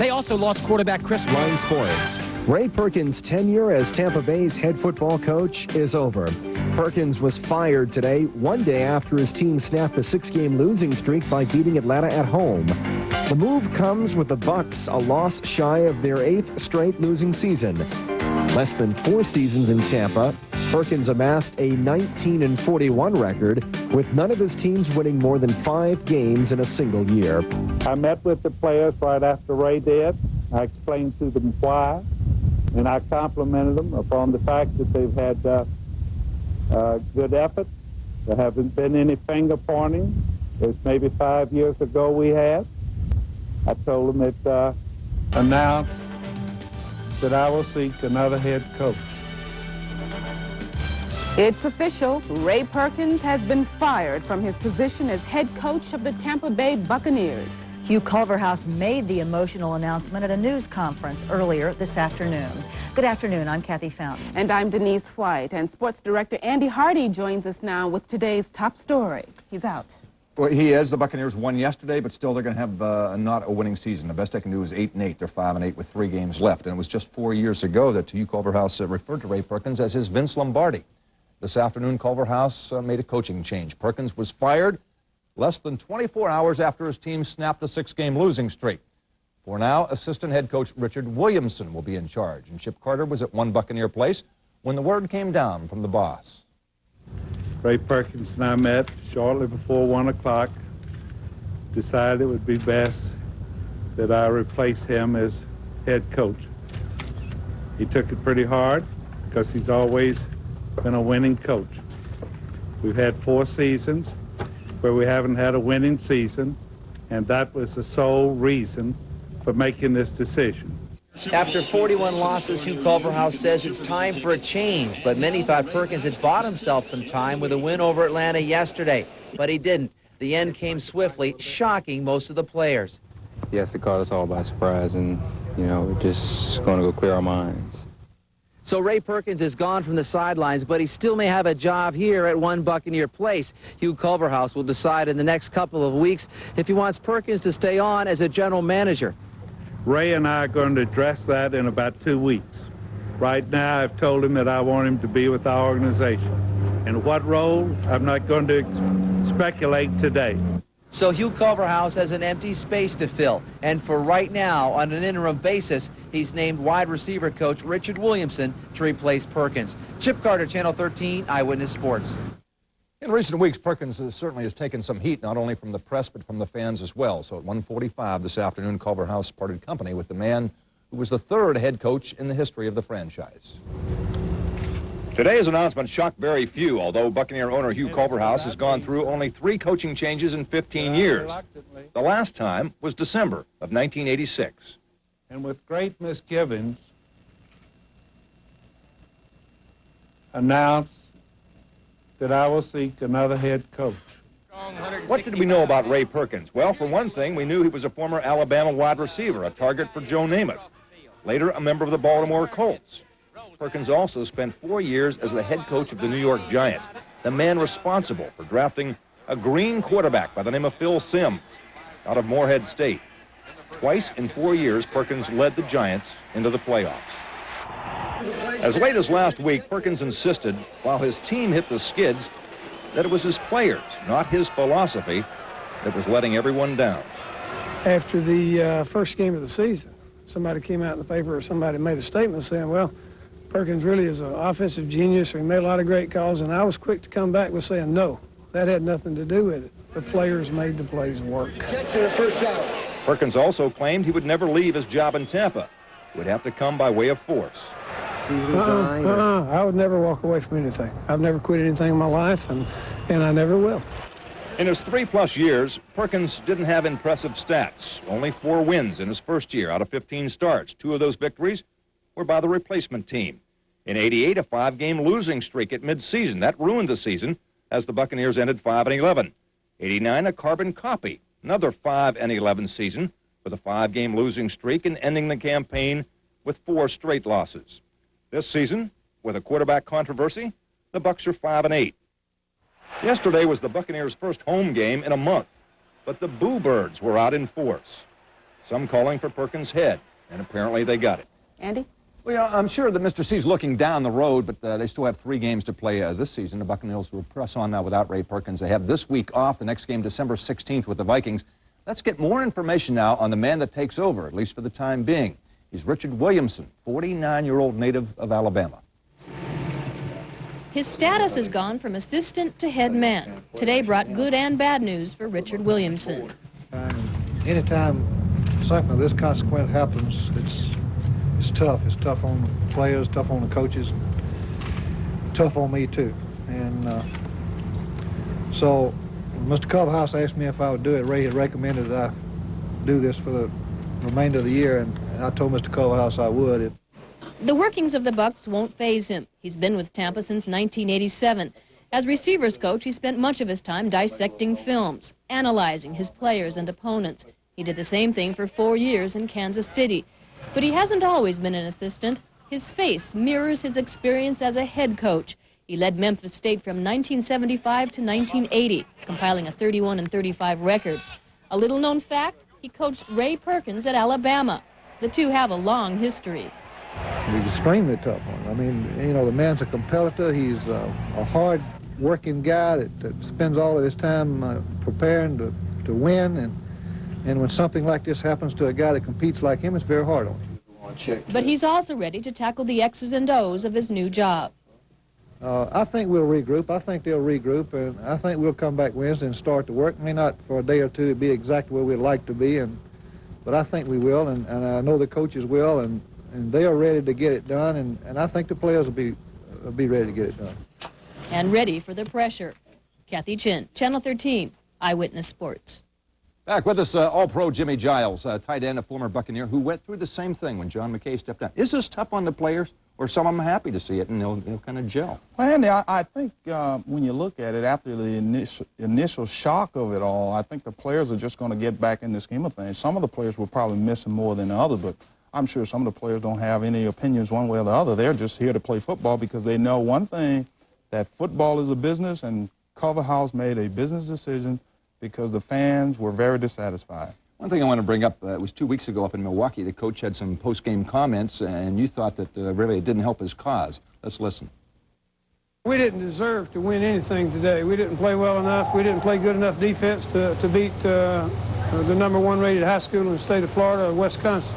They also lost quarterback Chris. Line Sports. Ray Perkins' tenure as Tampa Bay's head football coach is over. Perkins was fired today, one day after his team snapped a 6-game losing streak by beating Atlanta at home. The move comes with the Bucs a loss shy of their 8th straight losing season. Less than 4 seasons in Tampa, Perkins amassed a 19-41 record, with none of his teams winning more than 5 games in a single year. I met with the players right after Ray did. I explained to them why, and I complimented them upon the fact that they've had good effort. There haven't been any finger pointing, as maybe 5 years ago we had. I told them that announced that I will seek another head coach. It's official. Ray Perkins has been fired from his position as head coach of the Tampa Bay Buccaneers. Hugh Culverhouse made the emotional announcement at a news conference earlier this afternoon. Good afternoon. I'm Kathy Fountain. And I'm Denise White. And sports director Andy Hardy joins us now with today's top story. He's out. Well, he is. The Buccaneers won yesterday, but still they're going to have not a winning season. The best they can do is 8-8. They're 5-8 with 3 games left. And it was just 4 years ago that Hugh Culverhouse referred to Ray Perkins as his Vince Lombardi. This afternoon, Culverhouse made a coaching change. Perkins was fired less than 24 hours after his team snapped a 6-game losing streak. For now, assistant head coach Richard Williamson will be in charge. And Chip Carter was at one Buccaneer place when the word came down from the boss. Ray Perkins and I met shortly before 1 o'clock, decided it would be best that I replace him as head coach. He took it pretty hard because he's always been a winning coach. We've had 4 seasons where we haven't had a winning season, and that was the sole reason for making this decision. After 41 losses, Hugh Culverhouse says it's time for a change, but many thought Perkins had bought himself some time with a win over Atlanta yesterday, but he didn't. The end came swiftly, shocking most of the players. Yes, it caught us all by surprise, and, you know, we're just going to go clear our minds. So Ray Perkins is gone from the sidelines, but he still may have a job here at one Buccaneer place. Hugh Culverhouse will decide in the next couple of weeks if he wants Perkins to stay on as a general manager. Ray and I are going to address that in about 2 weeks. Right now, I've told him that I want him to be with our organization. And what role, I'm not going to speculate today. So Hugh Culverhouse has an empty space to fill, and for right now, on an interim basis, he's named wide receiver coach Richard Williamson to replace Perkins. Chip Carter, Channel 13, Eyewitness Sports. In recent weeks, Perkins certainly has taken some heat, not only from the press, but from the fans as well. So at 1:45 this afternoon, Culverhouse parted company with the man who was the 3rd head coach in the history of the franchise. Today's announcement shocked very few, although Buccaneer owner Hugh Culverhouse has gone through only 3 coaching changes in 15 years. The last time was December of 1986. And with great misgivings, announced that I will seek another head coach. What did we know about Ray Perkins? Well, for one thing, we knew he was a former Alabama wide receiver, a target for Joe Namath. Later, a member of the Baltimore Colts. Perkins also spent 4 years as the head coach of the New York Giants, the man responsible for drafting a green quarterback by the name of Phil Simms out of Morehead State. Twice in 4 years, Perkins led the Giants into the playoffs. As late as last week, Perkins insisted, while his team hit the skids, that it was his players, not his philosophy, that was letting everyone down. After the first game of the season, somebody came out in the paper or somebody made a statement saying, well, Perkins really is an offensive genius, or he made a lot of great calls, and I was quick to come back with saying, no, that had nothing to do with it. The players made the plays work. Perkins also claimed he would never leave his job in Tampa. It would have to come by way of force. I would never walk away from anything. I've never quit anything in my life, and I never will. In his 3+ years, Perkins didn't have impressive stats. Only 4 wins in his first year out of 15 starts. 2 of those victories were by the replacement team. In '88, a 5-game losing streak at midseason. That ruined the season as the Buccaneers ended 5-11. '89, a carbon copy. Another 5-11 season with a 5-game losing streak and ending the campaign with 4 straight losses. This season, with a quarterback controversy, the Bucs are 5-8. Yesterday was the Buccaneers' first home game in a month, but the Boo Birds were out in force. some calling for Perkins' head, and apparently they got it. Andy? Well, I'm sure that Mr. C's looking down the road, but they still have 3 games to play this season. The Buccaneers will press on now without Ray Perkins. They have this week off, the next game December 16th with the Vikings. Let's get more information now on the man that takes over, at least for the time being. He's Richard Williamson, 49-year-old native of Alabama. His status has gone from assistant to head man. Today brought good and bad news for Richard Williamson. Anytime something of this consequence happens, it's tough. It's tough on the players, tough on the coaches, tough on me too. And so Mr. Culverhouse asked me if I would do it. Ray had recommended that I do this for the remainder of the year, and I told Mr. Culverhouse I would. The workings of the Bucs won't faze him. He's been with Tampa since 1987. As receivers coach, he spent much of his time dissecting films, analyzing his players and opponents. He did the same thing for 4 years in Kansas City. But he hasn't always been an assistant. His face mirrors his experience as a head coach. He led Memphis State from 1975 to 1980, compiling a 31-35 record. A little-known fact, he coached Ray Perkins at Alabama. The two have a long history. He's extremely tough on him. I mean, you know, the man's a competitor. He's a hard-working guy that spends all of his time preparing to win. And when something like this happens to a guy that competes like him, it's very hard on him. But he's also ready to tackle the X's and O's of his new job. I think we'll regroup. I think they'll regroup, and I think we'll come back Wednesday and start to work. May not for a day or two be exactly where we'd like to be, but I think we will, and I know the coaches will, and they are ready to get it done, and I think the players will be ready to get it done. And ready for the pressure. Kathy Chin, Channel 13, Eyewitness Sports. Back with us, All-Pro Jimmy Giles, tight end, a former Buccaneer, who went through the same thing when John McKay stepped down. Is this tough on the players, or some of them happy to see it and they'll kind of gel? Well, Andy, I think when you look at it, after the initial shock of it all, I think the players are just going to get back in the scheme of things. Some of the players will probably miss him more than others, but I'm sure some of the players don't have any opinions one way or the other. They're just here to play football because they know one thing, that football is a business, and Culverhouse made a business decision because the fans were very dissatisfied. One thing I want to bring up, it was 2 weeks ago up in Milwaukee, the coach had some post-game comments, and you thought that really it didn't help his cause. Let's listen. We didn't deserve to win anything today. We didn't play well enough. We didn't play good enough defense to beat the #1 rated high school in the state of Florida, Wisconsin.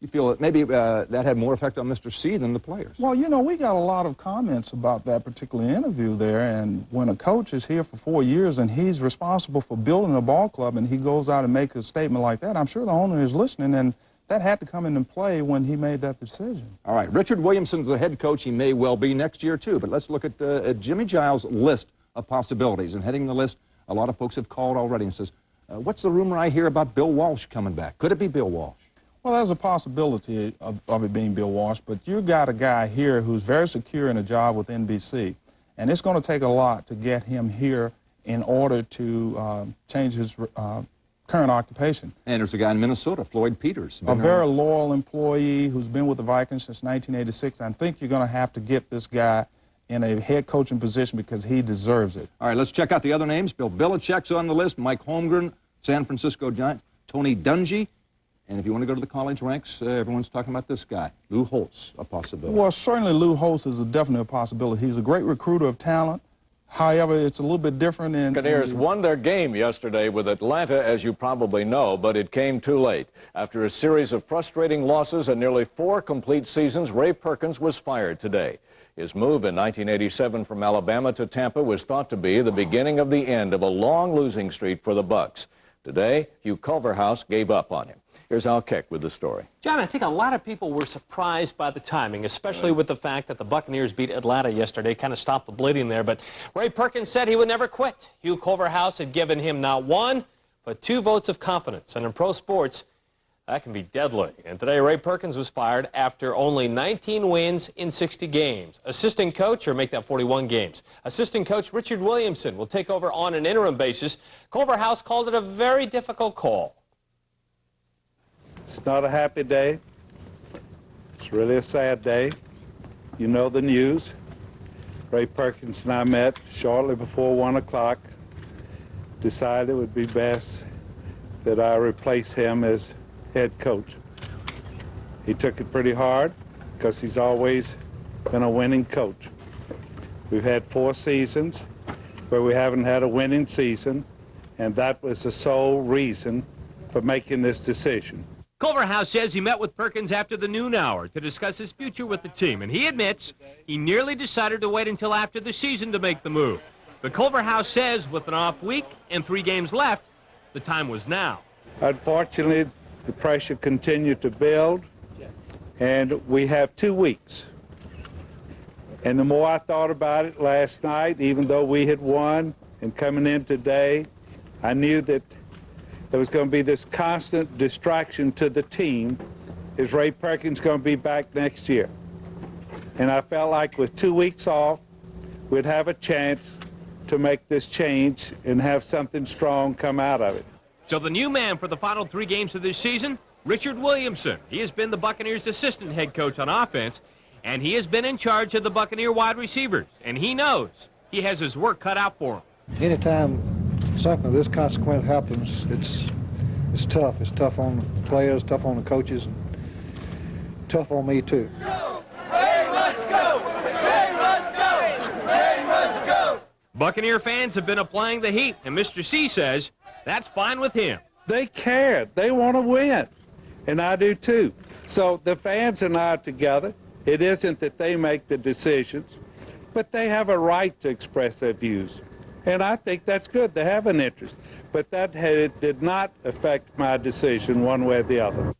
You feel that maybe that had more effect on Mr. C than the players? Well, you know, we got a lot of comments about that particular interview there, and when a coach is here for 4 years and he's responsible for building a ball club and he goes out and makes a statement like that, I'm sure the owner is listening, and that had to come into play when he made that decision. All right, Richard Williamson's the head coach. He may well be next year, too, but let's look at Jimmy Giles' list of possibilities, and heading the list, a lot of folks have called already and says, what's the rumor I hear about Bill Walsh coming back? Could it be Bill Walsh? Well, there's a possibility of it being Bill Walsh, but you got a guy here who's very secure in a job with NBC, and it's going to take a lot to get him here in order to change his current occupation. And there's a guy in Minnesota, Floyd Peters. A very loyal employee who's been with the Vikings since 1986. I think you're going to have to get this guy in a head coaching position because he deserves it. All right, let's check out the other names. Bill Belichick's on the list, Mike Holmgren, San Francisco Giants, Tony Dungy. And if you want to go to the college ranks, everyone's talking about this guy, Lou Holtz, a possibility. Well, certainly Lou Holtz is definitely a possibility. He's a great recruiter of talent. However, it's a little bit different in... Buccaneers won their game yesterday with Atlanta, as you probably know, but it came too late. After a series of frustrating losses and nearly 4 complete seasons, Ray Perkins was fired today. His move in 1987 from Alabama to Tampa was thought to be the beginning of the end of a long losing streak for the Bucs. Today, Hugh Culverhouse gave up on him. Here's Al Keck with the story. John, I think a lot of people were surprised by the timing, especially with the fact that the Buccaneers beat Atlanta yesterday, kind of stopped the bleeding there. But Ray Perkins said he would never quit. Hugh Culverhouse had given him not 1, but 2 votes of confidence. And in pro sports, that can be deadly. And today, Ray Perkins was fired after only 19 wins in 60 games. Assistant coach, or make that 41 games. Assistant coach Richard Williamson will take over on an interim basis. Culverhouse called it a very difficult call. It's not a happy day. It's really a sad day. You know the news. Ray Perkins and I met shortly before 1 o'clock. Decided it would be best that I replace him as head coach. He took it pretty hard because he's always been a winning coach. We've had 4 seasons where we haven't had a winning season, and that was the sole reason for making this decision. Culverhouse says he met with Perkins after the noon hour to discuss his future with the team, and he admits he nearly decided to wait until after the season to make the move. But Culverhouse says with an off week and 3 games left, the time was now. Unfortunately, the pressure continued to build, and we have 2 weeks. And the more I thought about it last night, even though we had won, and coming in today, I knew that there was going to be this constant distraction to the team. Is Ray Perkins going to be back next year? And I felt like with 2 weeks off, we'd have a chance to make this change and have something strong come out of it. So the new man for the final 3 games of this season, Richard Williamson. He has been the Buccaneers' assistant head coach on offense, and he has been in charge of the Buccaneer wide receivers. And he knows he has his work cut out for him. Anytime something of this consequence happens, it's tough. It's tough on the players, tough on the coaches, and tough on me too. Buccaneer fans have been applying the heat, and Mr. C says that's fine with him. They care. They want to win, and I do too. So the fans and I are together. It isn't that they make the decisions, but they have a right to express their views. And I think that's good. They have an interest. But that did not affect my decision one way or the other.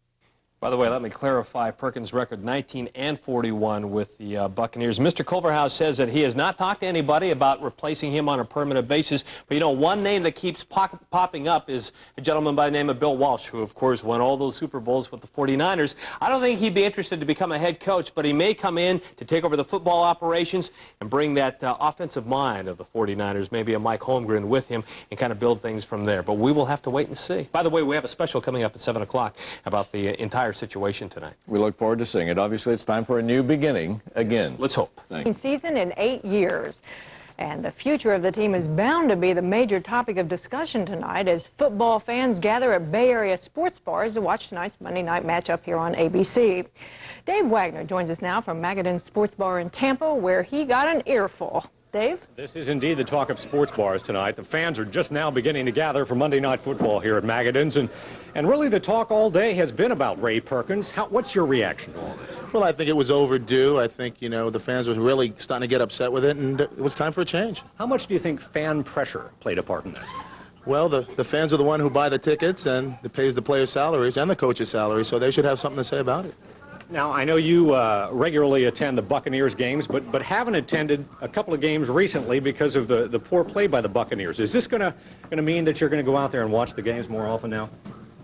By the way, let me clarify Perkins' record, 19-41 with the Buccaneers. Mr. Culverhouse says that he has not talked to anybody about replacing him on a permanent basis. But, you know, one name that keeps popping up is a gentleman by the name of Bill Walsh, who, of course, won all those Super Bowls with the 49ers. I don't think he'd be interested to become a head coach, but he may come in to take over the football operations and bring that offensive mind of the 49ers, maybe a Mike Holmgren with him, and kind of build things from there. But we will have to wait and see. By the way, we have a special coming up at 7 o'clock about the entire situation tonight. We look forward to seeing it. Obviously, it's time for a new beginning again. Let's hope. Season in 8 years. And the future of the team is bound to be the major topic of discussion tonight as football fans gather at Bay Area sports bars to watch tonight's Monday night matchup here on ABC. Dave Wagner joins us now from Magadan's Sports Bar in Tampa, where he got an earful. Dave? This is indeed the talk of sports bars tonight. The fans are just now beginning to gather for Monday Night Football here at Magadan's, and really the talk all day has been about Ray Perkins. What's your reaction to all this? Well, I think it was overdue. I think, you know, the fans were really starting to get upset with it, and it was time for a change. How much do you think fan pressure played a part in that? Well, the fans are the one who buy the tickets, and it pays the players' salaries and the coaches' salaries, so they should have something to say about it. Now, I know you regularly attend the Buccaneers games, but haven't attended a couple of games recently because of the poor play by the Buccaneers. Is this going to mean that you're going to go out there and watch the games more often now?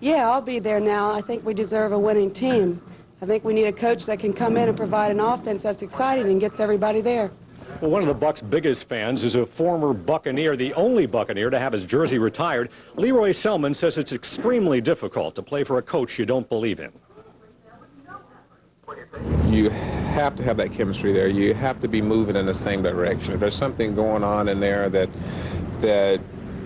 Yeah, I'll be there now. I think we deserve a winning team. I think we need a coach that can come in and provide an offense that's exciting and gets everybody there. Well, one of the Bucs' biggest fans is a former Buccaneer, the only Buccaneer to have his jersey retired. Leroy Selman says it's extremely difficult to play for a coach you don't believe in. You have to have that chemistry there. You have to be moving in the same direction. If there's something going on in there that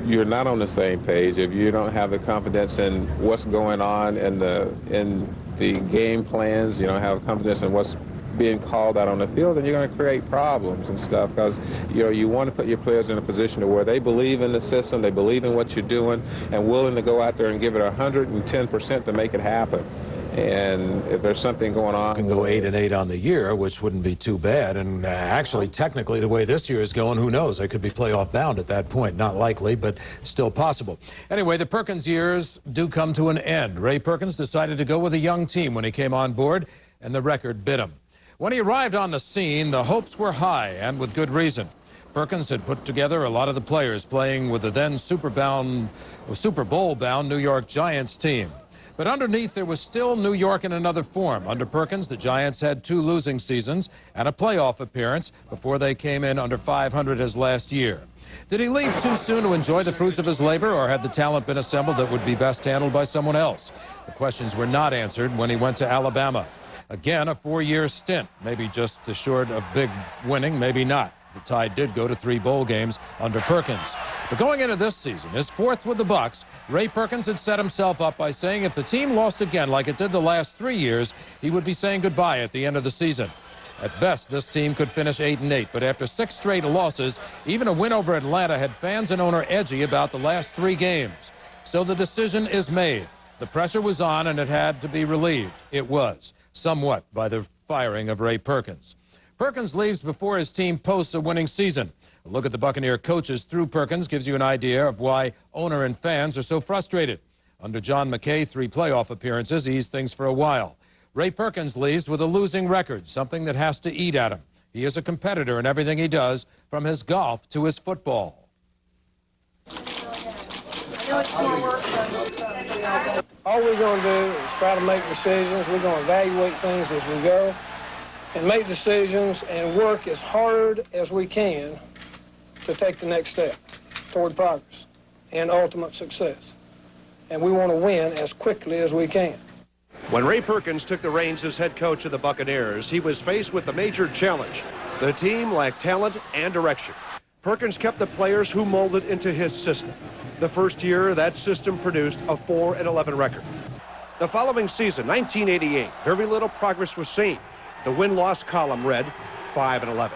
you're not on the same page, if you don't have the confidence in what's going on in the game plans, you don't have confidence in what's being called out on the field, then you're going to create problems and stuff, because you want to put your players in a position to where they believe in the system, they believe in what you're doing, and willing to go out there and give it 110% to make it happen. And if there's something going on, can go 8-8 on the year, which wouldn't be too bad. And actually, technically, the way this year is going, who knows? They could be playoff bound at that point. Not likely, but still possible. Anyway, the Perkins years do come to an end. Ray Perkins decided to go with a young team when he came on board, and the record bit him. When he arrived on the scene, the hopes were high, and with good reason. Perkins had put together a lot of the players playing with the then Super Bowl-bound New York Giants team. But underneath, there was still New York in another form. Under Perkins, the Giants had 2 losing seasons and a playoff appearance before they came in under 500 as last year. Did he leave too soon to enjoy the fruits of his labor, or had the talent been assembled that would be best handled by someone else? The questions were not answered when he went to Alabama. Again, a 4-year stint, maybe just short of big winning, maybe not. The Tide did go to 3 bowl games under Perkins. But going into this season, his fourth with the Bucs, Ray Perkins had set himself up by saying if the team lost again like it did the last 3 years, he would be saying goodbye at the end of the season. At best, this team could finish 8-8, but after 6 straight losses, even a win over Atlanta had fans and owner edgy about the last 3 games. So the decision is made. The pressure was on, and it had to be relieved. It was, somewhat, by the firing of Ray Perkins. Perkins leaves before his team posts a winning season. A look at the Buccaneer coaches through Perkins gives you an idea of why owner and fans are so frustrated. Under John McKay, 3 playoff appearances eased things for a while. Ray Perkins leaves with a losing record, something that has to eat at him. He is a competitor in everything he does, from his golf to his football. All we're going to do is try to make decisions. We're going to evaluate things as we go and make decisions and work as hard as we can to take the next step toward progress and ultimate success. And we want to win as quickly as we can. When Ray Perkins took the reins as head coach of the Buccaneers, he was faced with a major challenge. The team lacked talent and direction. Perkins kept the players who molded into his system. The first year, that system produced a 4-11 record. The following season, 1988, very little progress was seen. The win-loss column read 5-11.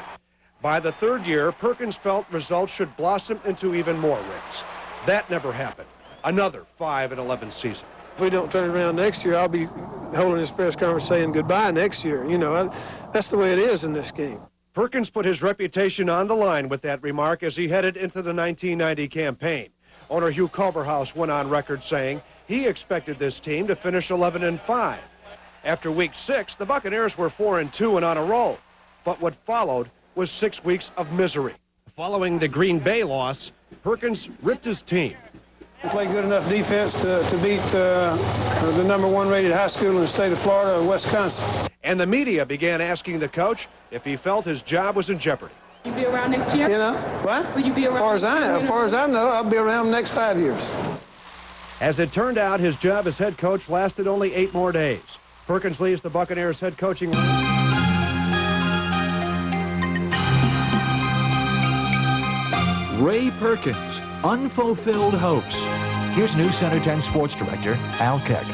By the third year, Perkins felt results should blossom into even more wins. That never happened. Another 5-11 season. If we don't turn it around next year, I'll be holding this press conference saying goodbye next year. You know, that's the way it is in this game. Perkins put his reputation on the line with that remark as he headed into the 1990 campaign. Owner Hugh Culverhouse went on record saying he expected this team to finish 11-5. After week 6, the Buccaneers were 4-2 and on a roll. But what followed was 6 weeks of misery. Following the Green Bay loss, Perkins ripped his team. We played good enough defense to beat the #1 rated high school in the state of Florida, Wisconsin. And the media began asking the coach if he felt his job was in jeopardy. Will you be around next year? You know, what? Will you be around? As far as I know, I'll be around the next 5 years. As it turned out, his job as head coach lasted only 8 more days. Perkins leaves the Buccaneers head coaching. Ray Perkins, unfulfilled hopes. Here's News Center 10 Sports Director Al Keck.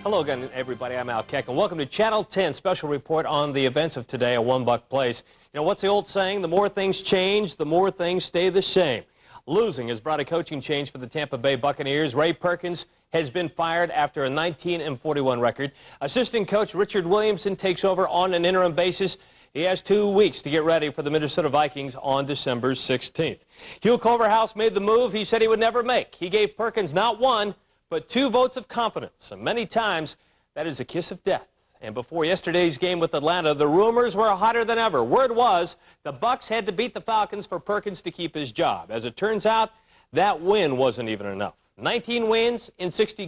Hello again, everybody. I'm Al Keck, and welcome to Channel 10 special report on the events of today at One Buck Place. You know, what's the old saying? The more things change, the more things stay the same. Losing has brought a coaching change for the Tampa Bay Buccaneers. Ray Perkins has been fired after a 19-41 record. Assistant coach Richard Williamson takes over on an interim basis. He has 2 weeks to get ready for the Minnesota Vikings on December 16th. Hugh Culverhouse made the move he said he would never make. He gave Perkins not 1, but 2 votes of confidence. And many times, that is a kiss of death. And before yesterday's game with Atlanta, the rumors were hotter than ever. Word was the Bucs had to beat the Falcons for Perkins to keep his job. As it turns out, that win wasn't even enough. 19 wins in 60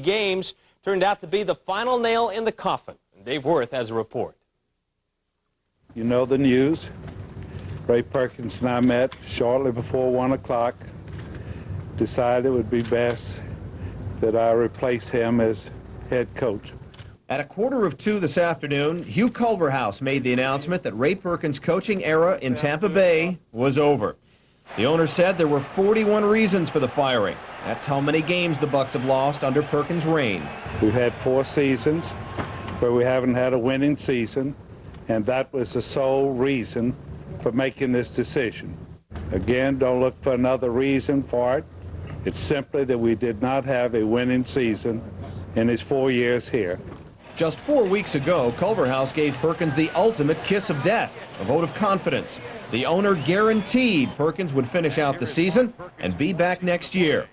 games turned out to be the final nail in the coffin. And Dave Worth has a report. You know the news. Ray Perkins and I met shortly before 1 o'clock. Decided it would be best that I replace him as head coach. At 1:45 this afternoon, Hugh Culverhouse made the announcement that Ray Perkins' coaching era in Tampa Bay was over. The owner said there were 41 reasons for the firing. That's how many games the Bucs have lost under Perkins' reign. We've had 4 seasons where we haven't had a winning season, and that was the sole reason for making this decision. Again, don't look for another reason for it. It's simply that we did not have a winning season in his 4 years here. Just 4 weeks ago, Culverhouse gave Perkins the ultimate kiss of death, a vote of confidence. The owner guaranteed Perkins would finish out the season and be back next year.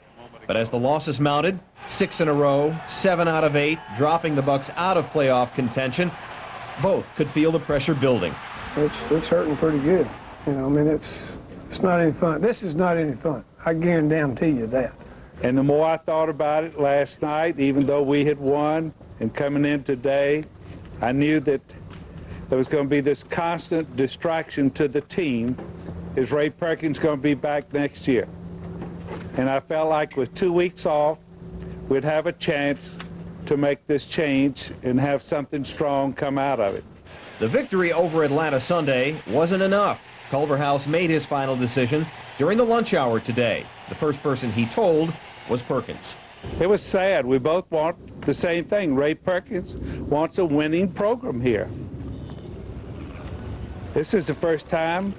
But as the losses mounted, 6 in a row, 7 out of 8, dropping the Bucs out of playoff contention, both could feel the pressure building. It's hurting pretty good. You know, I mean, it's not any fun. This is not any fun. I guarantee you that. And the more I thought about it last night, even though we had won, and coming in today, I knew that there was going to be this constant distraction to the team. Is Ray Perkins going to be back next year? And I felt like with 2 weeks off, we'd have a chance to make this change and have something strong come out of it. The victory over Atlanta Sunday wasn't enough. Culverhouse made his final decision during the lunch hour today. The first person he told was Perkins. It was sad. We both want the same thing. Ray Perkins wants a winning program here. This is the first time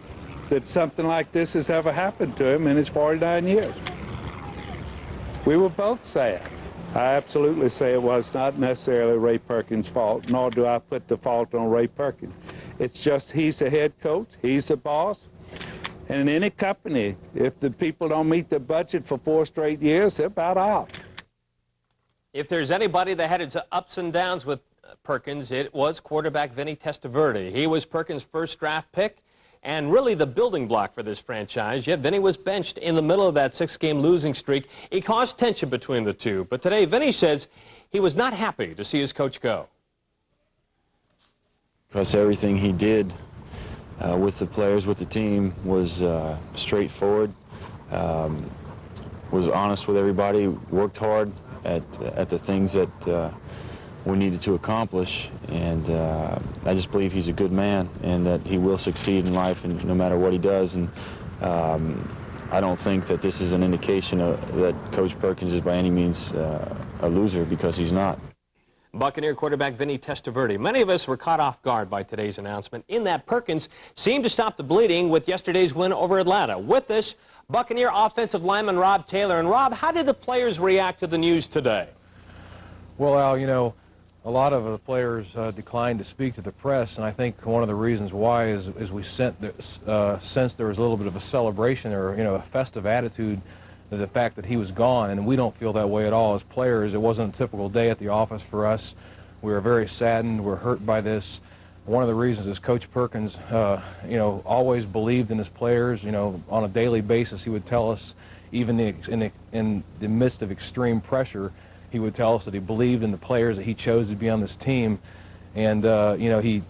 that something like this has ever happened to him in his 49 years. We were both sad. I absolutely say it was not necessarily Ray Perkins' fault, nor do I put the fault on Ray Perkins. It's just he's the head coach, he's the boss. And in any company, if the people don't meet the budget for 4 straight years, they're about out. If there's anybody that had its ups and downs with Perkins, it was quarterback Vinny Testaverde. He was Perkins' first draft pick and really the building block for this franchise. Yet Vinny was benched in the middle of that 6-game losing streak. It caused tension between the two. But today, Vinny says he was not happy to see his coach go. Because everything he did with the players, with the team, was straightforward, was honest with everybody, worked hard at the things that we needed to accomplish, and I just believe he's a good man and that he will succeed in life, and no matter what he does. And I don't think that this is an indication that Coach Perkins is by any means a loser, because he's not. Buccaneer quarterback Vinny Testaverde. Many of us were caught off guard by today's announcement, in that Perkins seemed to stop the bleeding with yesterday's win over Atlanta. With this, Buccaneer offensive lineman Rob Taylor. And Rob, how did the players react to the news today? Well, Al, you know, a lot of the players declined to speak to the press, and I think one of the reasons why is we sensed there was a little bit of a celebration, or, you know, a festive attitude to the fact that he was gone, and we don't feel that way at all as players. It wasn't a typical day at the office for us. We were very saddened. We're hurt by this. One of the reasons is Coach Perkins, you know, always believed in his players. You know, on a daily basis, he would tell us, even in the midst of extreme pressure, he would tell us that he believed in the players that he chose to be on this team. And, you know, he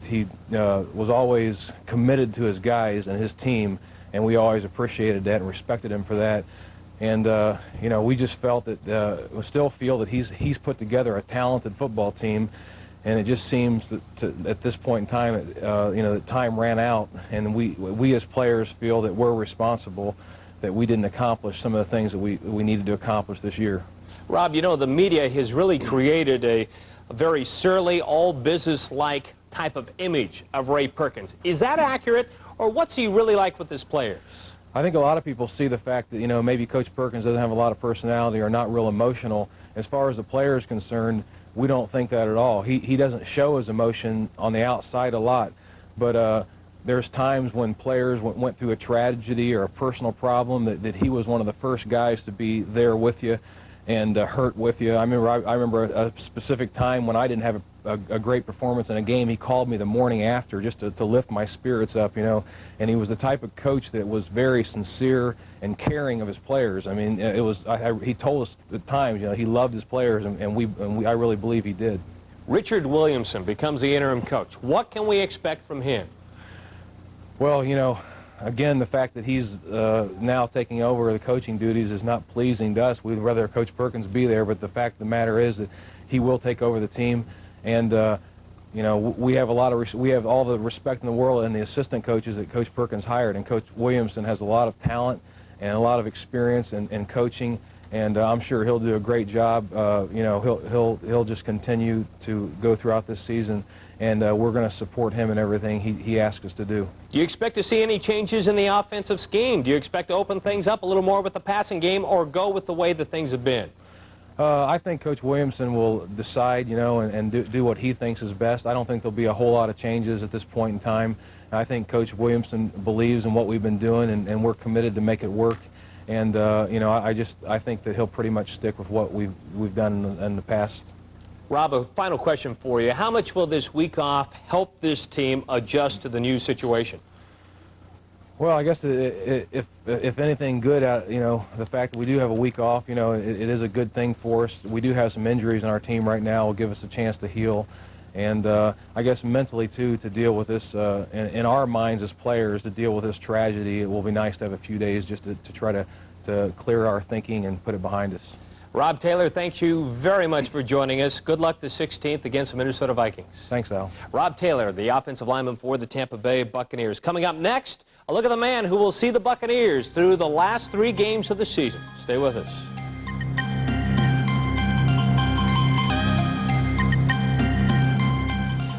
was always committed to his guys and his team, and we always appreciated that and respected him for that. And, you know, we just felt that, we still feel that he's put together a talented football team, and it just seems that at this point in time, you know, that time ran out, and we as players feel that we're responsible, that we didn't accomplish some of the things that we needed to accomplish this year. Rob, you know, the media has really created a very surly, all-business-like type of image of Ray Perkins. Is that accurate, or what's he really like with his players? I think a lot of people see the fact that, you know, maybe Coach Perkins doesn't have a lot of personality or not real emotional. As far as the player is concerned, we don't think that at all. He doesn't show his emotion on the outside a lot, but there's times when players went through a tragedy or a personal problem that he was one of the first guys to be there with you and hurt with you. I remember a specific time when I didn't have a great performance in a game. He called me the morning after just to lift my spirits up, you know. And he was the type of coach that was very sincere and caring of his players. I mean, it was. He told us at times, you know, he loved his players, and I really believe he did. Richard Williamson becomes the interim coach. What can we expect from him? Well, you know, again, the fact that he's now taking over the coaching duties is not pleasing to us. We'd rather Coach Perkins be there, but the fact of the matter is that he will take over the team, and you know, we have all the respect in the world in the assistant coaches that Coach Perkins hired, and Coach Williamson has a lot of talent and a lot of experience in coaching, and I'm sure he'll do a great job. You know, he'll just continue to go throughout this season, and we're going to support him in everything he asks us to do. Do you expect to see any changes in the offensive scheme? Do you expect to open things up a little more with the passing game, or go with the way that things have been? I think Coach Williamson will decide, you know, and do what he thinks is best. I don't think there'll be a whole lot of changes at this point in time. I think Coach Williamson believes in what we've been doing, and we're committed to make it work. And you know, I think that he'll pretty much stick with what we've done in the past. Rob, a final question for you. How much will this week off help this team adjust to the new situation? Well, I guess if anything good, you know, the fact that we do have a week off, you know, it is a good thing for us. We do have some injuries in our team right now. Will give us a chance to heal, and I guess mentally too, to deal with this in our minds as players, to deal with this tragedy. It will be nice to have a few days just to try to clear our thinking and put it behind us. Rob Taylor, thank you very much for joining us. Good luck the 16th against the Minnesota Vikings. Thanks, Al. Rob Taylor, the offensive lineman for the Tampa Bay Buccaneers. Coming up next, A look at the man who will see the Buccaneers through the last 3 games of the season. Stay with us.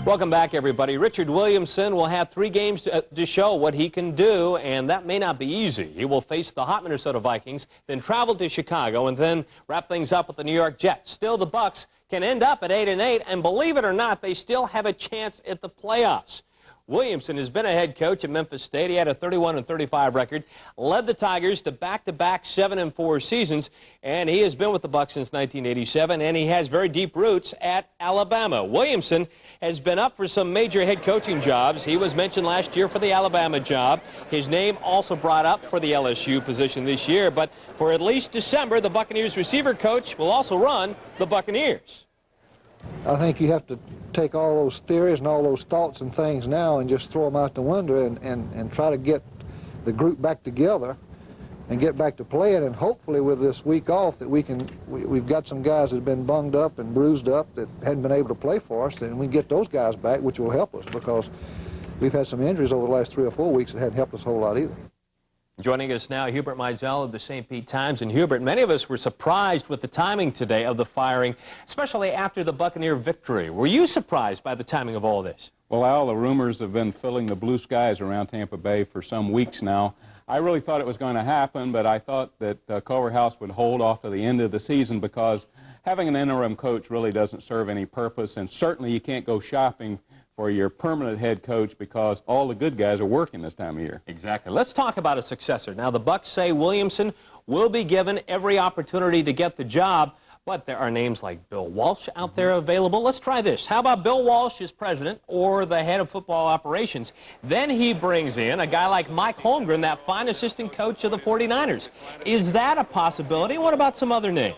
Welcome back, everybody. Richard Williamson will have 3 games to show what he can do, and that may not be easy. He will face the hot Minnesota Vikings, then travel to Chicago, and then wrap things up with the New York Jets. Still, the Bucs can end up at 8-8, and believe it or not, they still have a chance at the playoffs. Williamson has been a head coach at Memphis State. He had a 31-35 record, led the Tigers to back-to-back 7-4 seasons, and he has been with the Bucs since 1987, and he has very deep roots at Alabama. Williamson has been up for some major head coaching jobs. He was mentioned last year for the Alabama job. His name also brought up for the LSU position this year, but for at least December, the Buccaneers receiver coach will also run the Buccaneers. I think you have to take all those theories and all those thoughts and things now and just throw them out the window and try to get the group back together and get back to playing. And hopefully with this week off that we've got some guys that have been bunged up and bruised up that hadn't been able to play for us, and we can get those guys back, which will help us because we've had some injuries over the last 3 or 4 weeks that hadn't helped us a whole lot either. Joining us now, Hubert Mizell of the St. Pete Times. And Hubert, many of us were surprised with the timing today of the firing, especially after the Buccaneer victory. Were you surprised by the timing of all this? Well, Al, the rumors have been filling the blue skies around Tampa Bay for some weeks now. I really thought it was going to happen, but I thought that Culverhouse would hold off to the end of the season because having an interim coach really doesn't serve any purpose, and certainly you can't go shopping for your permanent head coach because all the good guys are working this time of year. Exactly. Let's talk about a successor. Now, the Bucs say Williamson will be given every opportunity to get the job, but there are names like Bill Walsh out there available. Let's try this. How about Bill Walsh as president or the head of football operations? Then he brings in a guy like Mike Holmgren, that fine assistant coach of the 49ers. Is that a possibility? What about some other names?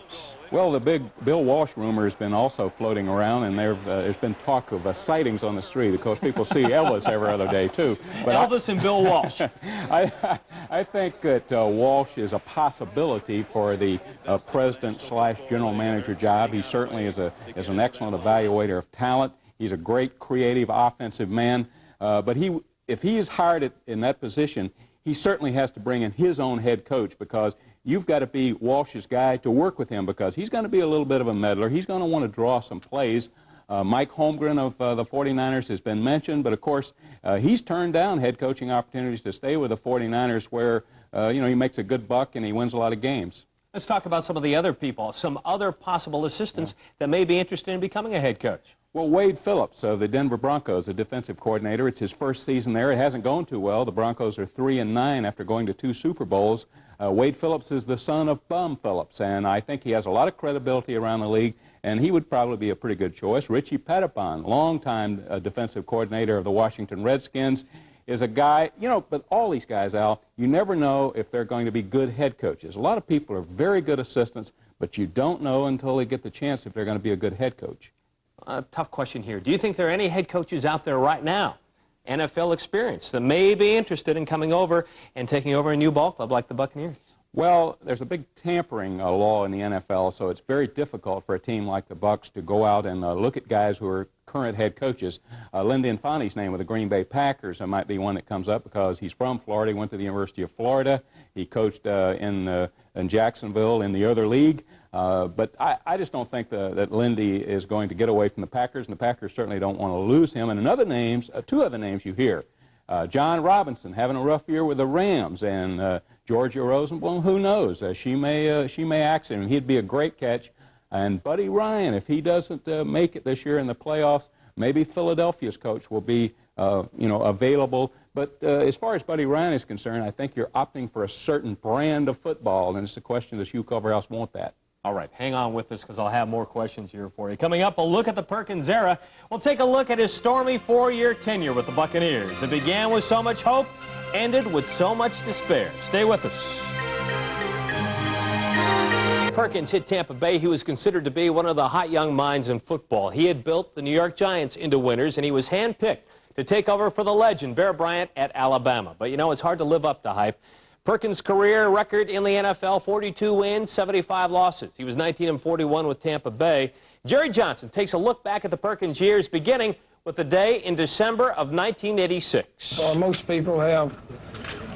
Well, the big Bill Walsh rumor has been also floating around, and there's been talk of sightings on the street. Of course, people see Elvis every other day, too. But Elvis and Bill Walsh. I think that Walsh is a possibility for the president/general manager job. He certainly is an excellent evaluator of talent. He's a great creative offensive man. But if he is hired in that position, he certainly has to bring in his own head coach because you've got to be Walsh's guy to work with him because he's going to be a little bit of a meddler. He's going to want to draw some plays. Mike Holmgren of the 49ers has been mentioned, but of course he's turned down head coaching opportunities to stay with the 49ers where he makes a good buck and he wins a lot of games. Let's talk about some of the other people, some other possible assistants that may be interested in becoming a head coach. Well, Wade Phillips of the Denver Broncos, a defensive coordinator. It's his first season there. It hasn't gone too well. The Broncos are 3-9 after going to 2 Super Bowls. Wade Phillips is the son of Bum Phillips, and I think he has a lot of credibility around the league, and he would probably be a pretty good choice. Richie Pettipon, longtime defensive coordinator of the Washington Redskins, is a guy, but all these guys, Al, you never know if they're going to be good head coaches. A lot of people are very good assistants, but you don't know until they get the chance if they're going to be a good head coach. Tough question here. Do you think there are any head coaches out there right now, NFL experience, that may be interested in coming over and taking over a new ball club like the Buccaneers? Well, there's a big tampering law in the NFL, so it's very difficult for a team like the Bucs to go out and look at guys who are current head coaches. Lindy Infani's name with the Green Bay Packers might be one that comes up because he's from Florida. He went to the University of Florida. He coached in Jacksonville in the other league. But I just don't think that Lindy is going to get away from the Packers, and the Packers certainly don't want to lose him. And two other names you hear. John Robinson having a rough year with the Rams, and Georgia Rosenblum, who knows? She may axe him. He'd be a great catch. And Buddy Ryan, if he doesn't make it this year in the playoffs, maybe Philadelphia's coach will be available. But as far as Buddy Ryan is concerned, I think you're opting for a certain brand of football, and it's a question, does Hugh Culverhouse want that? All right, hang on with us because I'll have more questions here for you. Coming up, a look at the Perkins era. We'll take a look at his stormy 4-year tenure with the Buccaneers. It began with so much hope, ended with so much despair. Stay with us. Perkins hit Tampa Bay. He was considered to be one of the hot young minds in football. He had built the New York Giants into winners, and he was handpicked to take over for the legend, Bear Bryant, at Alabama. But, it's hard to live up to hype. Perkins' career record in the NFL, 42 wins, 75 losses. He was 19-41 with Tampa Bay. Jerry Johnson takes a look back at the Perkins years, beginning with the day in December of 1986. Most people have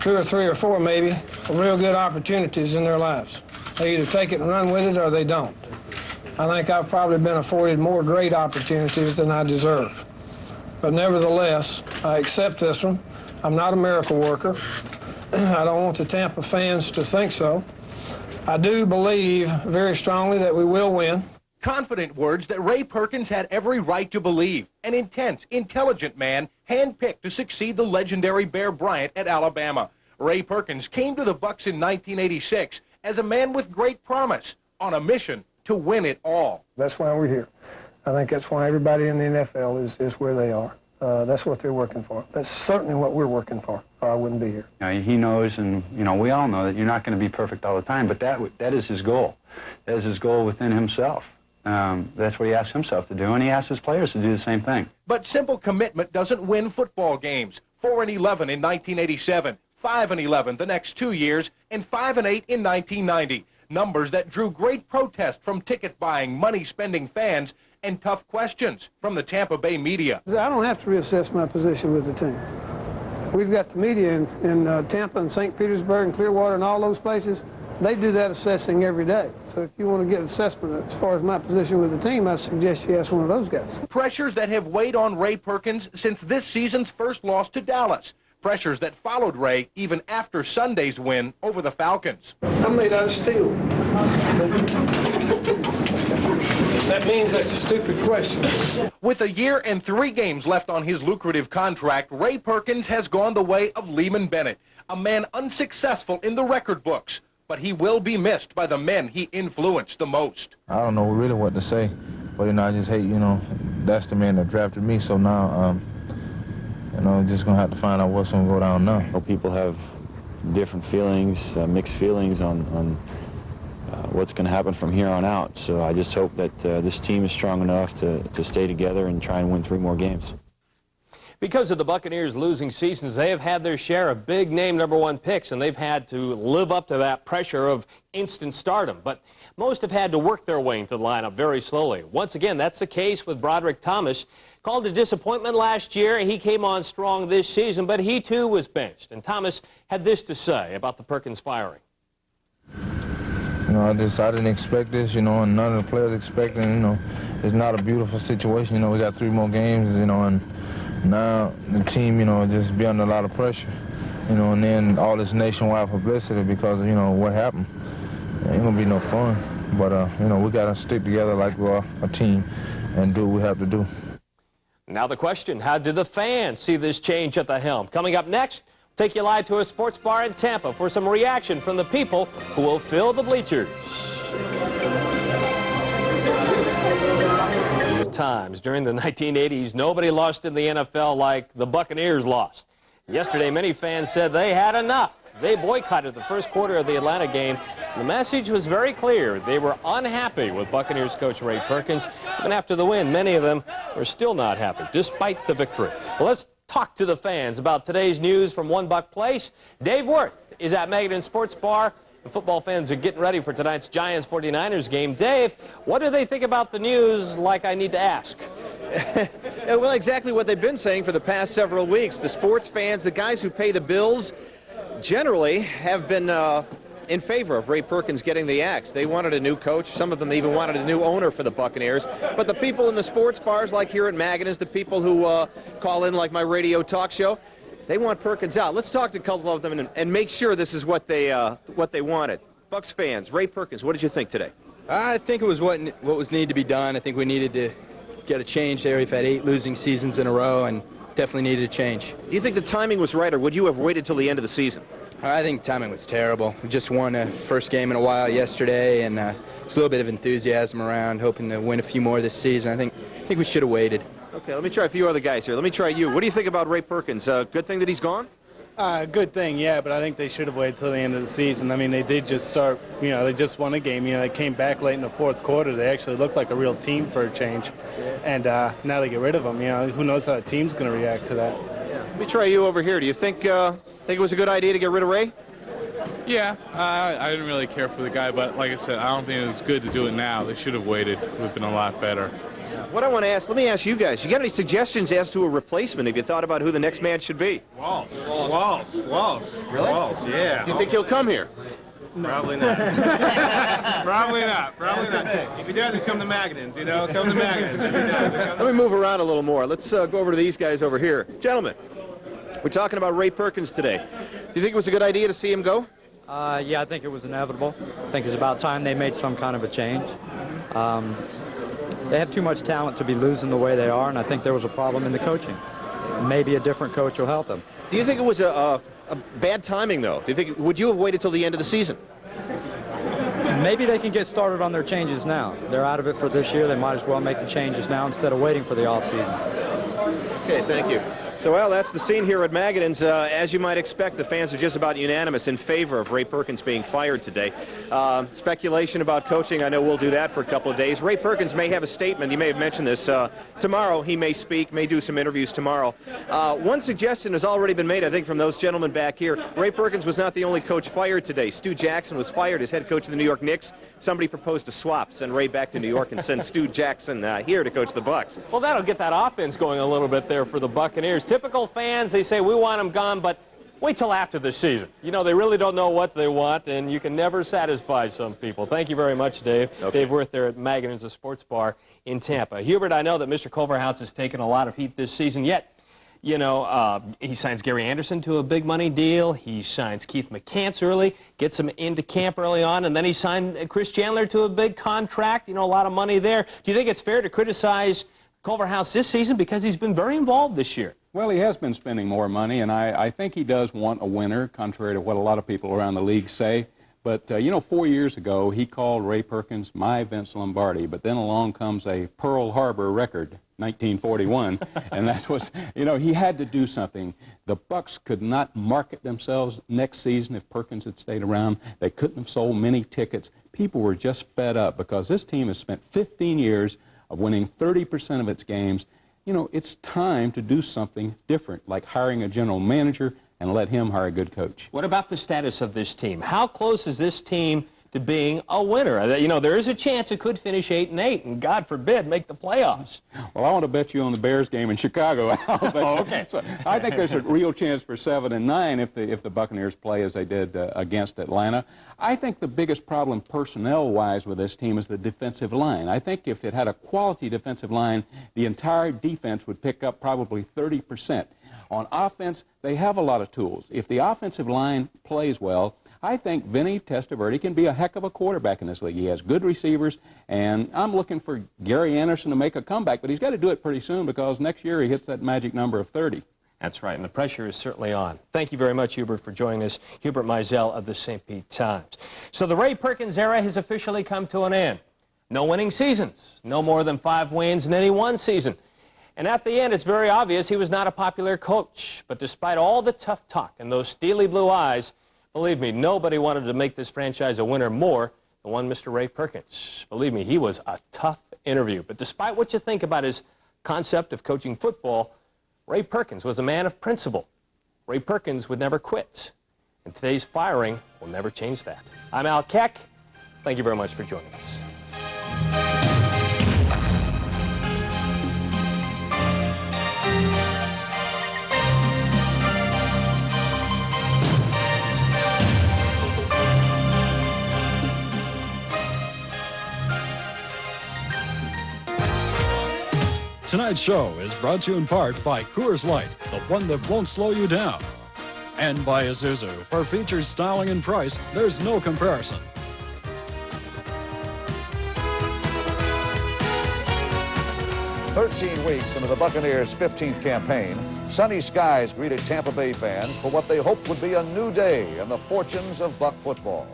2 or 3 or 4 maybe, real good opportunities in their lives. They either take it and run with it or they don't. I think I've probably been afforded more great opportunities than I deserve. But nevertheless, I accept this one. I'm not a miracle worker. I don't want the Tampa fans to think so. I do believe very strongly that we will win. Confident words that Ray Perkins had every right to believe. An intense, intelligent man, handpicked to succeed the legendary Bear Bryant at Alabama. Ray Perkins came to the Bucs in 1986 as a man with great promise, on a mission to win it all. That's why we're here. I think that's why everybody in the NFL is where they are. That's what they're working for. That's certainly what we're working for, or I wouldn't be here. He knows, and we all know that you're not going to be perfect all the time, but that is his goal. That is his goal within himself. That's what he asks himself to do, and he asks his players to do the same thing. But simple commitment doesn't win football games. 4-11 in 1987, 5-11 the next 2 years, and 5-8 in 1990. Numbers that drew great protest from ticket-buying, money-spending fans and tough questions from the Tampa Bay media. I don't have to reassess my position with the team. We've got the media in Tampa and St. Petersburg and Clearwater and all those places. They do that assessing every day. So if you want to get assessment as far as my position with the team, I suggest you ask one of those guys. Pressures that have weighed on Ray Perkins since this season's first loss to Dallas. Pressures that followed Ray even after Sunday's win over the Falcons. I'm made out of steel. That means that's a stupid question. With a year and 3 games left on his lucrative contract, Ray Perkins has gone the way of Lehman Bennett, a man unsuccessful in the record books. But he will be missed by the men he influenced the most. I don't know really what to say, but, I just hate, that's the man that drafted me. So now, just going to have to find out what's going to go down now. People have different feelings, mixed feelings on what's going to happen from here on out. So I just hope that this team is strong enough to stay together and try and win 3 more games. Because of the Buccaneers' losing seasons, they have had their share of big-name #1 picks, and they've had to live up to that pressure of instant stardom. But most have had to work their way into the lineup very slowly. Once again, that's the case with Broderick Thomas. Called a disappointment last year. He came on strong this season, but he too was benched. And Thomas had this to say about the Perkins firing. I didn't expect this, and none of the players expected. It's not a beautiful situation. We got 3 more games, and now the team, just be under a lot of pressure, and then all this nationwide publicity because of, what happened. It ain't gonna be no fun, but, we gotta stick together like we're a team and do what we have to do. Now the question, how do the fans see this change at the helm? Coming up next, we'll take you live to a sports bar in Tampa for some reaction from the people who will fill the bleachers. Times during the 1980s, nobody lost in the NFL like the Buccaneers lost. Yesterday, many fans said they had enough. They boycotted the first quarter of the Atlanta game. The message was very clear. They were unhappy with Buccaneers coach Ray Perkins. Even after the win, many of them were still not happy, despite the victory. Well, let's talk to the fans about today's news from One Buck Place. Dave Worth is at Magadan Sports Bar. The football fans are getting ready for tonight's Giants-49ers game. Dave, what do they think about the news, like I need to ask? Well, exactly what they've been saying for the past several weeks. The sports fans, the guys who pay the bills, generally have been in favor of Ray Perkins getting the axe. They wanted a new coach. Some of them even wanted a new owner for the Buccaneers. But the people in the sports bars, like here at Magadan's, the people who call in like my radio talk show, they want Perkins out. Let's talk to a couple of them and make sure this is what they wanted. Bucs fans, Ray Perkins, what did you think today? I think it was what was needed to be done. I think we needed to get a change there. We've had 8 losing seasons in a row and definitely needed a change. Do you think the timing was right, or would you have waited till the end of the season? I think timing was terrible. We just won a first game in a while yesterday, and it's a little bit of enthusiasm around, hoping to win a few more this season. I think we should have waited. Okay, let me try a few other guys here. Let me try you. What do you think about Ray Perkins? Good thing that he's gone? Good thing, yeah, but I think they should have waited till the end of the season. I mean, they did just start, they just won a game. They came back late in the fourth quarter. They actually looked like a real team for a change. And now they get rid of them. Who knows how the team's going to react to that. Let me try you over here. Do you think it was a good idea to get rid of Ray? Yeah, I didn't really care for the guy, but like I said, I don't think it was good to do it now. They should have waited. It would have been a lot better. What I want to ask, let me ask you guys, you got any suggestions as to a replacement? Have you thought about who the next man should be? Walsh. Really? Walsh, yeah. Do you think he'll come here? Probably not. Probably not. If he doesn't, come to Magnans, you know? Come to Magnans. Let me move around a little more. Let's go over to these guys over here. Gentlemen, we're talking about Ray Perkins today. Do you think it was a good idea to see him go? Yeah, I think it was inevitable. I think it's about time they made some kind of a change. They have too much talent to be losing the way they are, and I think there was a problem in the coaching. Maybe a different coach will help them. Do you think it was a bad timing, though? Do you think, would you have waited till the end of the season? Maybe they can get started on their changes now. They're out of it for this year. They might as well make the changes now instead of waiting for the offseason. Okay, thank you. So, well, that's the scene here at Magadin's. As you might expect, the fans are just about unanimous in favor of Ray Perkins being fired today. Speculation about coaching, I know we'll do that for a couple of days. Ray Perkins may have a statement. You may have mentioned this. Tomorrow he may speak, may do some interviews tomorrow. One suggestion has already been made, I think, from those gentlemen back here. Ray Perkins was not the only coach fired today. Stu Jackson was fired as head coach of the New York Knicks. Somebody proposed to swap, send Ray back to New York and send Stu Jackson here to coach the Bucs. Well, that'll get that offense going a little bit there for the Buccaneers. Typical fans, they say, we want him gone, but wait till after the season. You know, they really don't know what they want, and you can never satisfy some people. Thank you very much, Dave. Okay. Dave Worth there at Magadin's, a sports bar in Tampa. Hubert, I know that Mr. Culverhouse has taken a lot of heat this season, yet, you know, he signs Gary Anderson to a big money deal. He signs Keith McCants early, gets him into camp early on, and then he signed Chris Chandler to a big contract. You know, a lot of money there. Do you think it's fair to criticize Culverhouse this season because he's been very involved this year? Well, he has been spending more money, and I think he does want a winner, contrary to what a lot of people around the league say. But, you know, 4 years ago, he called Ray Perkins my Vince Lombardi, but then along comes a Pearl Harbor record, 1941, and that was, you know, he had to do something. The Bucs could not market themselves next season if Perkins had stayed around. They couldn't have sold many tickets. People were just fed up because this team has spent 15 years of winning 30% of its games. You know, it's time to do something different, like hiring a general manager and let him hire a good coach. What about the status of this team? How close is this team to being a winner? You know, there is a chance it could finish 8-8, and God forbid, make the playoffs. Well, I want to bet you on the Bears game in Chicago. Okay. So I think there's a real chance for 7-9 if the Buccaneers play as they did against Atlanta. I think the biggest problem personnel-wise with this team is the defensive line. I think if it had a quality defensive line, the entire defense would pick up probably 30%. On offense, they have a lot of tools. If the offensive line plays well, I think Vinny Testaverde can be a heck of a quarterback in this league. He has good receivers, and I'm looking for Gary Anderson to make a comeback, but he's got to do it pretty soon because next year he hits that magic number of 30. That's right, and the pressure is certainly on. Thank you very much, Hubert, for joining us. Hubert Mizell of the St. Pete Times. So the Ray Perkins era has officially come to an end. No winning seasons, no more than 5 wins in any one season. And at the end, it's very obvious he was not a popular coach. But despite all the tough talk and those steely blue eyes, believe me, nobody wanted to make this franchise a winner more than one Mr. Ray Perkins. Believe me, he was a tough interview. But despite what you think about his concept of coaching football, Ray Perkins was a man of principle. Ray Perkins would never quit. And today's firing will never change that. I'm Al Keck. Thank you very much for joining us. Tonight's show is brought to you in part by Coors Light, the one that won't slow you down. And by Isuzu. For features, styling, and price, there's no comparison. "13 weeks into the Buccaneers' 15th campaign, sunny skies greeted Tampa Bay fans for what they hoped would be a new day in the fortunes of Buc football.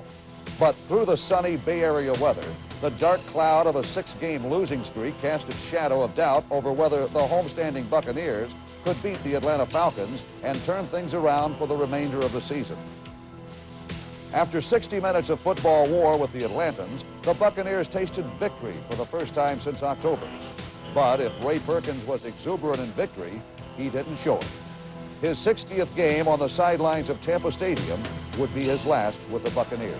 But through the sunny Bay Area weather, the dark cloud of a 6-game losing streak cast its shadow of doubt over whether the homestanding Buccaneers could beat the Atlanta Falcons and turn things around for the remainder of the season. After 60 minutes of football war with the Atlantans, the Buccaneers tasted victory for the first time since October. But if Ray Perkins was exuberant in victory, he didn't show it. His 60th game on the sidelines of Tampa Stadium would be his last with the Buccaneers.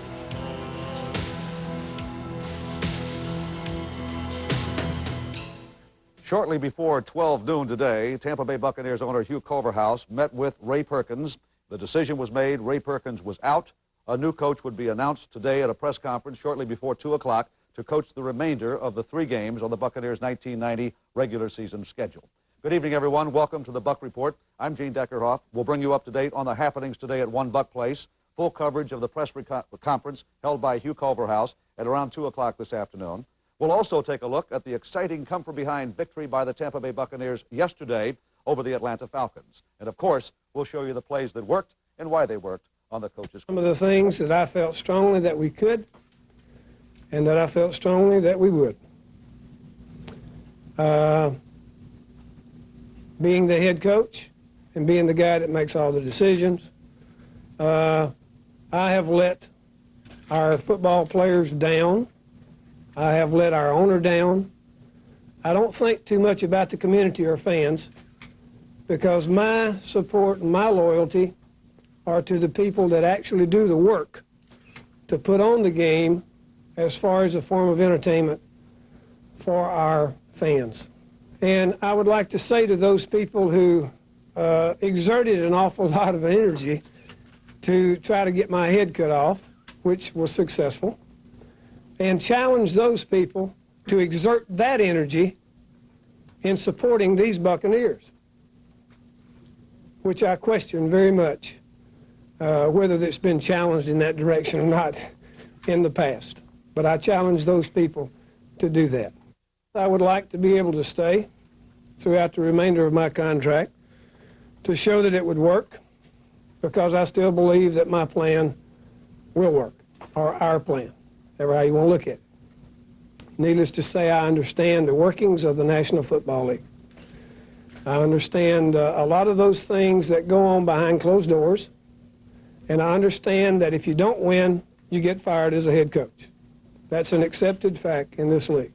Shortly before 12 noon today, Tampa Bay Buccaneers owner Hugh Culverhouse met with Ray Perkins. The decision was made. Ray Perkins was out. A new coach would be announced today at a press conference shortly before 2 o'clock to coach the remainder of the 3 games on the Buccaneers' 1990 regular season schedule. Good evening, everyone. Welcome to the Buck Report. I'm Gene Deckerhoff. We'll bring you up to date on the happenings today at 1 Buck Place. Full coverage of the press conference held by Hugh Culverhouse at around 2 o'clock this afternoon. We'll also take a look at the exciting come-from-behind victory by the Tampa Bay Buccaneers yesterday over the Atlanta Falcons. And, of course, we'll show you the plays that worked and why they worked on the coaches. Some of the things that I felt strongly that we could and that I felt strongly that we would. Being the head coach and being the guy that makes all the decisions, I have let our football players down. I have let our owner down. I don't think too much about the community or fans because my support and my loyalty are to the people that actually do the work to put on the game as far as a form of entertainment for our fans. And I would like to say to those people who exerted an awful lot of energy to try to get my head cut off, which was successful, and challenge those people to exert that energy in supporting these Buccaneers, which I question very much whether it's been challenged in that direction or not in the past. But I challenge those people to do that. I would like to be able to stay throughout the remainder of my contract to show that it would work, because I still believe that my plan will work, or our plan, however how you want to look at it. Needless to say, I understand the workings of the National Football League. I understand a lot of those things that go on behind closed doors, and I understand that if you don't win, you get fired as a head coach. That's an accepted fact in this league.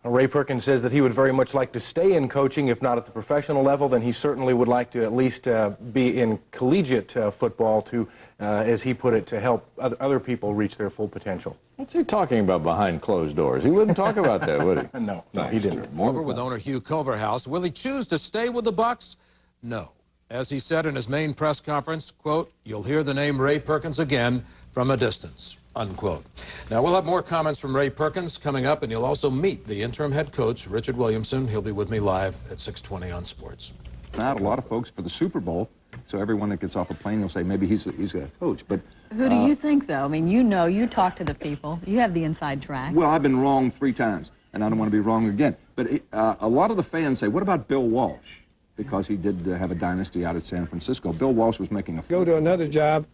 Ray Perkins says that he would very much like to stay in coaching, if not at the professional level, then he certainly would like to at least be in collegiate football to, as he put it, to help other people reach their full potential. What's he talking about behind closed doors? He wouldn't talk about that, would he? No, he didn't. Moreover, with owner Hugh Culverhouse, will he choose to stay with the Bucs? No. As he said in his main press conference, quote, "You'll hear the name Ray Perkins again from a distance," unquote. Now, we'll have more comments from Ray Perkins coming up, and you'll also meet the interim head coach, Richard Williamson. He'll be with me live at 6:20 on Sports. Not a lot of folks for the Super Bowl, so everyone that gets off a plane will say maybe he's a coach. But who do you think, though? I mean, you talk to the people. You have the inside track. Well, I've been wrong 3 times, and I don't want to be wrong again. But a lot of the fans say, what about Bill Walsh? Because he did have a dynasty out at San Francisco. Bill Walsh was making a... Go to another job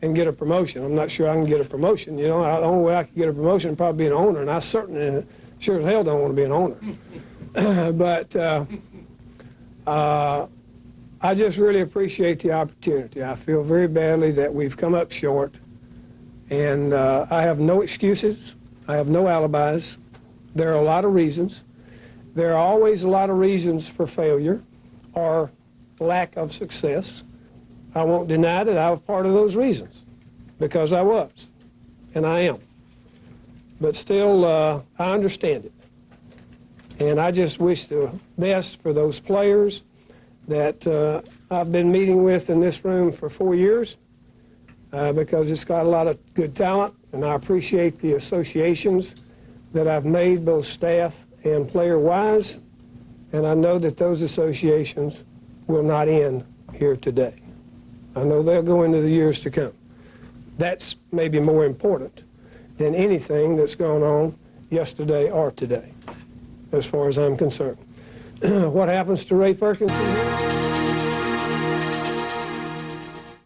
and get a promotion. I'm not sure I can get a promotion. You know, the only way I could get a promotion would probably be an owner, and I certainly sure as hell don't want to be an owner. But I just really appreciate the opportunity. I feel very badly that we've come up short, and I have no excuses. I have no alibis. There are a lot of reasons. There are always a lot of reasons for failure or lack of success. I won't deny that I was part of those reasons, because I was, and I am. But still, I understand it. And I just wish the best for those players that I've been meeting with in this room for 4 years, because it's got a lot of good talent, and I appreciate the associations that I've made, both staff and player-wise, and I know that those associations will not end here today. I know they'll go into the years to come. That's maybe more important than anything that's gone on yesterday or today, as far as I'm concerned. What happens to Ray Perkins?